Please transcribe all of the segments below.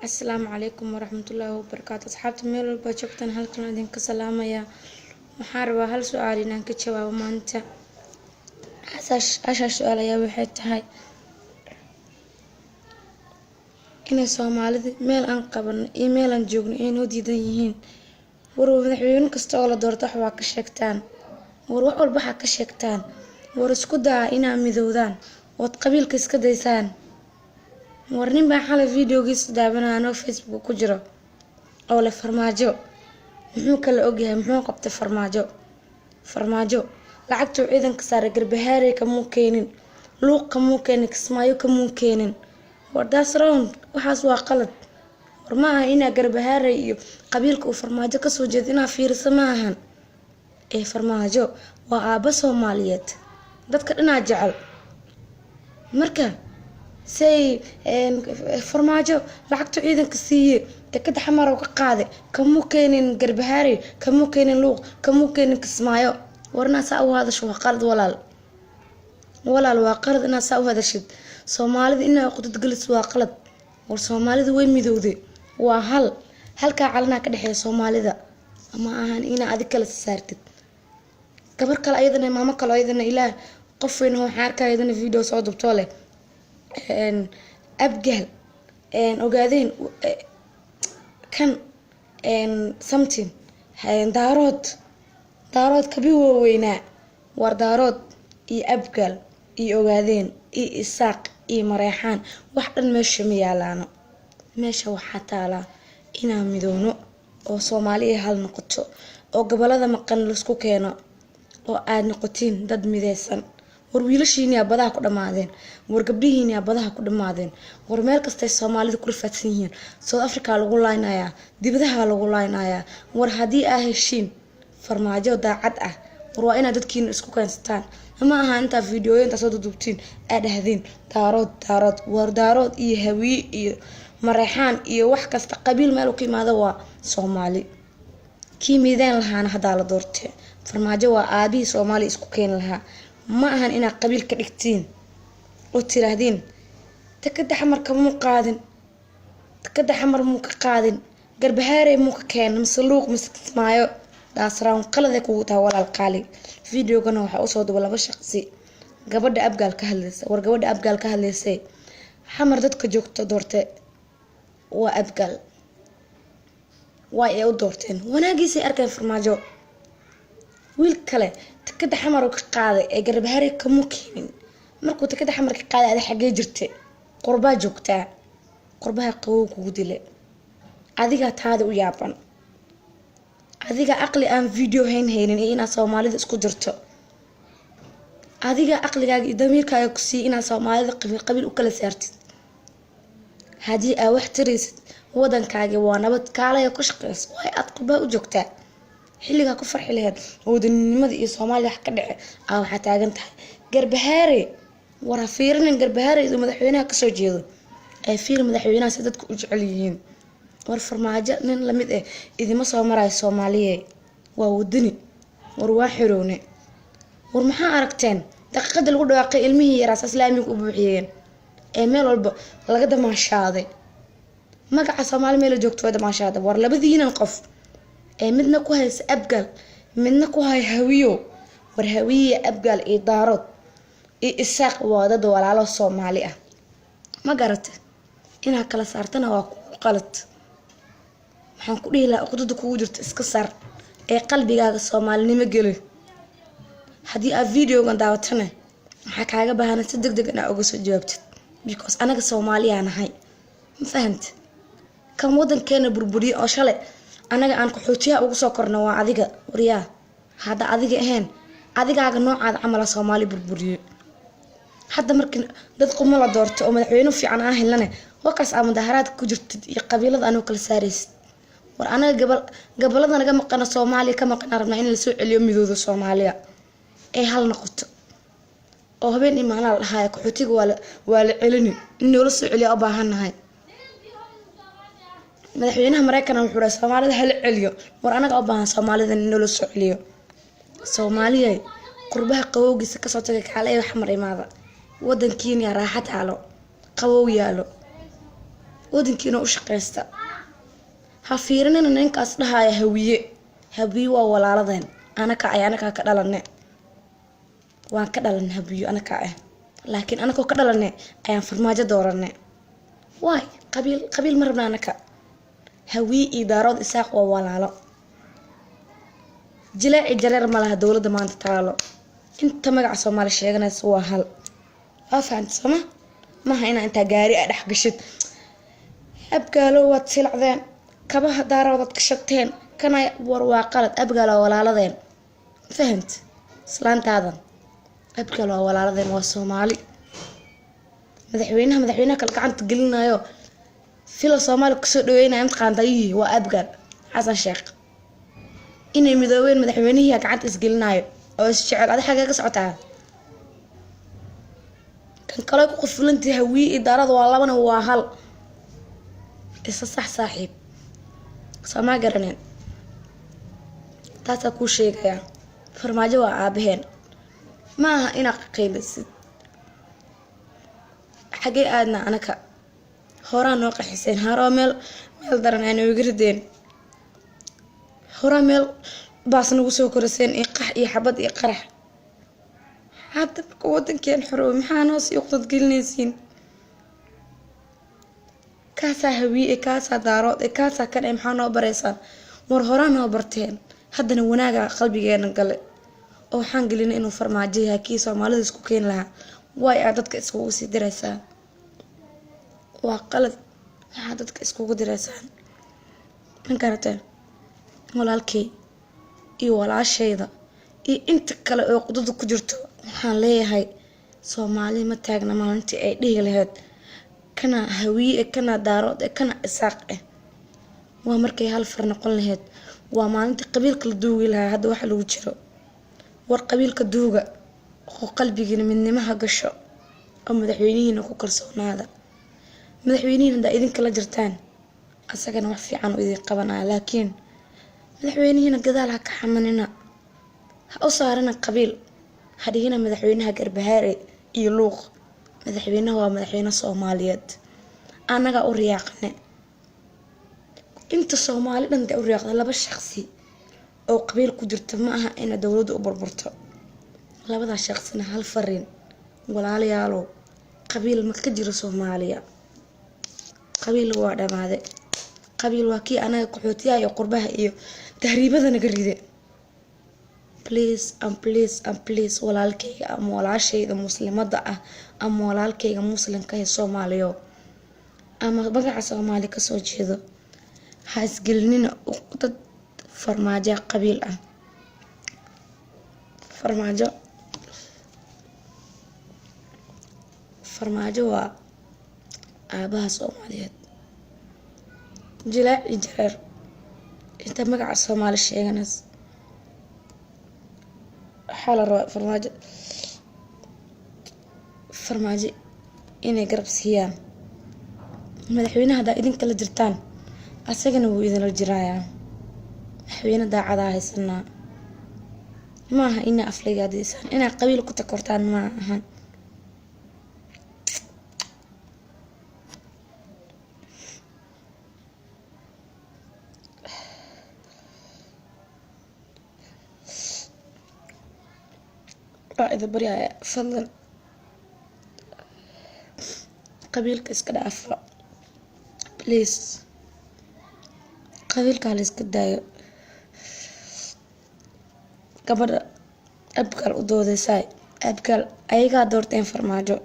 السلام عليكم ورحمة الله وبركاته. أصحابتي ميل walba joogtaan halkan idinka salaamaya. Waxaan rabaa hal su'aal inaan ka jawaabo maanta. Asha su'aal ayaa waxay tahay inay Soomaalida meel aan qaban iyo meel aan joogno ay noo diidan yihiin. War madaxweyne kasta oo la doorto wax ka sheegtaan. War wax walba ka sheegtaan. War isku daa inaa midoodaan oo qabiilka iska daysaan. warnin baa xalay videogiisa daawanayno Facebook ku jiro oo la farmaajo muxuu kala ogyahay muxuu qabtay farmaajo lacagtu ciidanka saaray garbahaare kama keenin luuq kama keenin kismaayo kama keenin wardaas round waxaas waa qalad war ma aha ina garbahaare iyo qabiilka uu farmaajo ka soo jeedo ina fiirso ma ahan farmaajo waa aaba Soomaaliyeed dadka dhinaca jecel marka say farmaajo lacagtu ciidanka siiyay dekada xamar oo ka qaaday kama keenin garbahaare kama keenin luuq kama keenin kismaayo warna saa u hadasho waa qalad walaal waa qalad ina saa u hadashid Soomaalida ina qodad galis waa qalad war Soomaalida way midowday waa halka calana ka dhaxay Soomaalida ama ahan ina adig kala saartid gabar kale ayadana maama kale ayadana ilaa qof weyn oo xaarka ayadana video soo dubto leh abgal ogaadeen kan something daarood kabi weyna war daarood iyo abgal iyo ogaadeen iyo isaaq iyo mareexaan wax dhan meesha ma yaalaano meesha waxa taala inaa midoono oo Soomaaliya hal noqoto oo gobolada maqan la isku keeno oo aad noqotiin dad mideysan war wiilashiina badaha ku dhamaadeen war gabdhihiina badaha ku dhamaadeen war meel kasta Soomaalida ku rafaadsan yihiin South Africa lagu laaynayaa dibadaha lagu laaynayaa war hadii ay heshiin farmaajo daacad ah war waa ina dadkiina isku keensataan ama aha inta fiidiyoyinta soo dubtiin aad dhahdeen daarood iyo hawiye iyo mareexaan iyo wax kasta qabiil meel ku yimaado waa Soomaali kii miidaan lahaana hada la doortay farmaajo waa aabi Soomaali isku keen lahaa ma ahan ina qabiil ka dhigtiin oo tiraahdeen takada xamarka mu qaadin garbahaare mu ka keen masluuq mismaayo daasraan qalade ku taa walaal qaali videogana waxa uu soo duba laba shaqsi gabadha abgaal ka hadlaysay xamar dadka joogto doortay waa abgaal way u doorteen wanaagiisay arkay farmaajo wiil kale takada xamar oo ka qaaday ee garbahaare kama keenin markuu takada xamar ka qaaday aad xagee jirtay qurba joogtaa qurbaha qabow kugu dilay adiga taada u yaaban adiga aqli aan video haynin ina Soomaalida isku jirto adiga aqligaaga iyo damiirkaaga ku sii ina Soomaalida qabiil u kala saartid hadii ay wax tirisid wadankaaga waa nabad kaalay ku shaqeys way aad qurba u joogtaa xilliga ku farxi lahayd wadanimada iyo Soomaaliya wax ka dhace waxa taagan tahay garbahaare war fiirin garbahaare iyo madaxweynaha ka soo jeedo ay fiir madaxweynaha si dadku u jecel yihiin war farmaajo nin la mid idima soo maray Soomaaliye waa wadani war waa xirowne war maxaa aragteen daqiiqada lagu dhawaaqay ilmihii yaraas islaamiga u buuxiyeen meel walba laga damaashaaday magaca Soomaali meel joogto damaashaaday war labadiinan qof midna ku haysa abgal midna ku hay hawiyo war hawiye abgal iyo daarood iyo isaaq waa dad walaalo Soomaali ah ma garatay ina kala saartana waa qalad waxaan ku dhihi lahaa qodada kugu jirto iska saar qalbigaaga Soomaalinimo geli hadii aad videogan daawatana waxa kaaga baahan si degdeg ah uga soo jawaabtid because anaga Soomaaliya nahay ma fahantay kan wadankeena burburiyo oo shalay anaga aan ku xoojiya ugu soo korno waa adiga wariyaa hada adiga ahayn adigaaga noocaad camal Soomaali burburiyo hadda markii dad quma la doorto oo madaxweyne fiican ah helana wakaas aan mudaharaad ku jirtid iyo qabiilada aanu kala saaraysid war anaga gabalada naga maqana Soomaaliya ka maqan rabnaa in la soo celiyo midooda Soomaaliya hal noqoto oo habeen imaan la lahaa ku xootiga waa la celini in loo soo celiyo u baahanahay madaxweynaha Mareykanka wuxuu raasay Soomaalida hal celiyo war anaga u baahan Soomaalida in loo soo celiyo Soomaaliya qurbaha qabowgiisa ka soo tagay kale wax mar imaada wadankiina raaxad halo qabow yaalo ودنكينا وشقيستا ha fiirinina ninkaas dhahaaya hawiye waa walaaladeen anaka ka dhalanay waan ka dhalan habiyo anaka laakiin anaka ka dhalanay ayaan farmaajo dooranay waay qabiil ma rabnaa anaka hawiye iyo daarood isaaq waa walaalo jilaaci jareer ma laha dawladda maanta taalo inta magaca Soomaali sheeganaysa waa hal afaan sama ma hayna inta gaari ay dhex gashid abgaalo waad silacdeen kabaha daarood ka shaqteen kana war waa qalad abgaalo walaaladeen fahamt islaantaadan abgaalo walaaladeen waa Soomaali madaxweynaha kala gacanta gelinayo filo Soomaali ku soo dhaweynaa inta qaandayi waa abgaal Xasan Sheekh inay midoobeen madaxweynaha gacanta isgelinayo oo isjecel adi xagee ka socotaa kan kale ku qoflantii hawiye idaarada waa labana waa hal isa sax saaxiib sama garaneen taasa ku sheegaya farmaajo waa aabaheen ma aha ina qeylisid xagee aadna anaka horaan noo qaxiseen haro meel daran aan ugu rideen hora meel baas nagu soo koraseen ee qax iyo xabad iyo qarax hadda wadankeen xorow maxaa noo sii uqdad gelinaysiin kaasa hawiye kaasa daarood kaasa kan maxaa noo bareysaan war horaan noo barteen haddana wanaaga qalbigeena gale oo waxaan gelinay inuu farmaajo yahay kii Soomaalida isku keen lahaa way aad dadka iskugu sii diraysaa waa qalad waxa dadka iskugu diraysaan man karateen walaalkay iyo walaashayda iyo inta kale oo qudada ku jirto waxaan leeyahay Soomaali ma taagna maalintii ay dhihi lahayd kana hawiye kana daarood kana isaaq waa markay hal far noqon lahayd waa maalintii qabiilka la duugi lahaa hadda waxa lagu jiro war qabiilka duuga oo qalbigiina midnimaha gasho oo madaxweynihiina ku kalsoonaada madaxweynihiina idinka la jirtaan asagana wax fiican u idin qabanaa laakiin madaxweynihiina gadaal ha ka xamanina ha u saarana qabiil hadiyana madaxweynaha Garbahaare iyo Luuq madaxweynaha waa madaxweyne Soomaaliyeed anaga u riyaaqne inta Soomaali dhan u riyaaqda laba shakhsi oo qabiil ku jirta ma aha in dawladdu u burburto labada shakhsina hal fariin walaalayaalo qabiil ma ka jiro Soomaaliya qabiil waa dhamaade qabiil waa kii anaga qaxootiyaha iyo qurbaha iyo tahriibada naga ride please walaalkayga ama walaashayda muslimada ah ama walaalkayga muslimka ee Soomaaliyo ama magaca Soomaali ka soo jeedo ha isgelinina dad farmaajo qabiil ah farmaajo waa aabaha Soomaaliyeed jilaaci jareer inta magaca Soomaali sheeganays xala farmaajo inay garab siiyaan madaxweynaha da idinka la jirtaan asagana wuu idin la jiraaya madaxweyne daacada haysanaa ma aha ina afligaadaysan ina qabiil ku takortaan ma aha إذا بريء فضل قبيلك إسكده أفرع بليز قبيلك على إسكده قبل أبقى الأدوذ ساي أبقى أيها دورتين فرماجو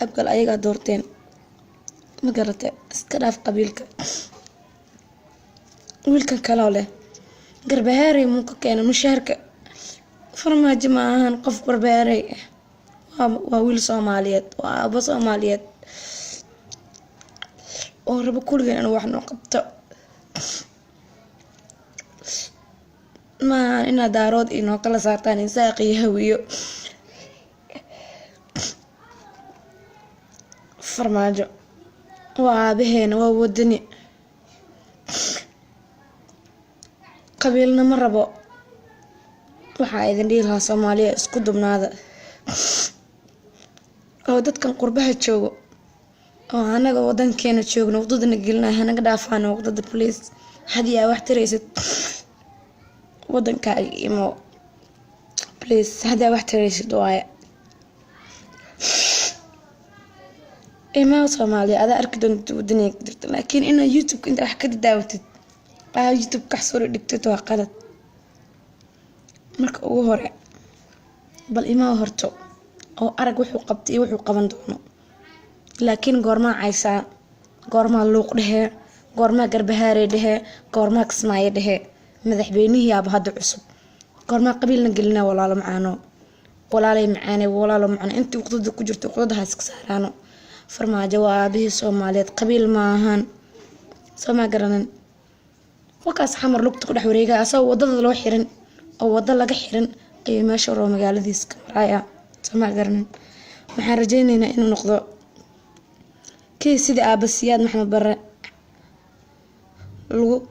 أبقى أيها دورتين مقررت إسكده في قبيلك ويلكن كلاله Garbahaare muka keena mushaarka farmaajo ma ahan qof Garbahaare waa wiil Soomaaliyeed waa aba Soomaaliyeed oo rabo kulligeen in wax noo qabto ma ina daarood inoo kala saartaan isaaq iyo hawiyo farmaajo waa abaheena waa wadani qabiilna ma rabo waxa idin dhihi lahaa Soomaaliya isku dubnaada oo dadkan qurbaha joogo oo anaga wadankeena joogno wadadana gelina hanaga dhaafaan wadada please hadii aad wax tiraysid wadanka imo please hadii aad wax tiraysid waaya إما Soomaaliya ada arki doonto wadaniga jirta laakiin in YouTube inta wax ka daawatid YouTube ka soo dhigtid waa qalad marka ugu hore bal ima horto oo arag wuxuu qabtay iyo wuxuu qaban doono laakiin goorma aysa goorma luuq dhahe goorma garbahaare dhahe goorma Kismaayo dhahe madaxweynaha yaab hadda cusub goorma qabiilna gelina walaalo macaano walaalo macaan intii waqtiga ku jirto qodada iska saarano farmaajo waa aabihii Soomaaliyeed qabiil ma ahan Sooma garanan wakaas xamar lugta ku dhex wareega asoo wadada loo xiran oo wada laga xiran ay meesha roo magaaladiis ka maraya Sooma garanan waxaan rajaynaynaa inuu noqdo kii sida aabasiyaad Maxamed Barre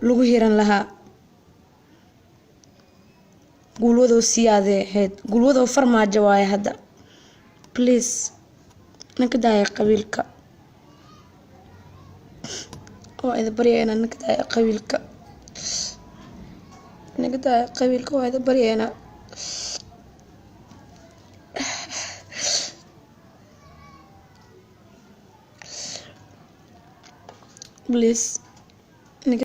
lagu hiran lahaa gulwado siyaadaheed gulwado farmaajo waay hadda please ninka daaya qabiilka oo ida baryeena ninka daaya qabiilka waa ida baryeena please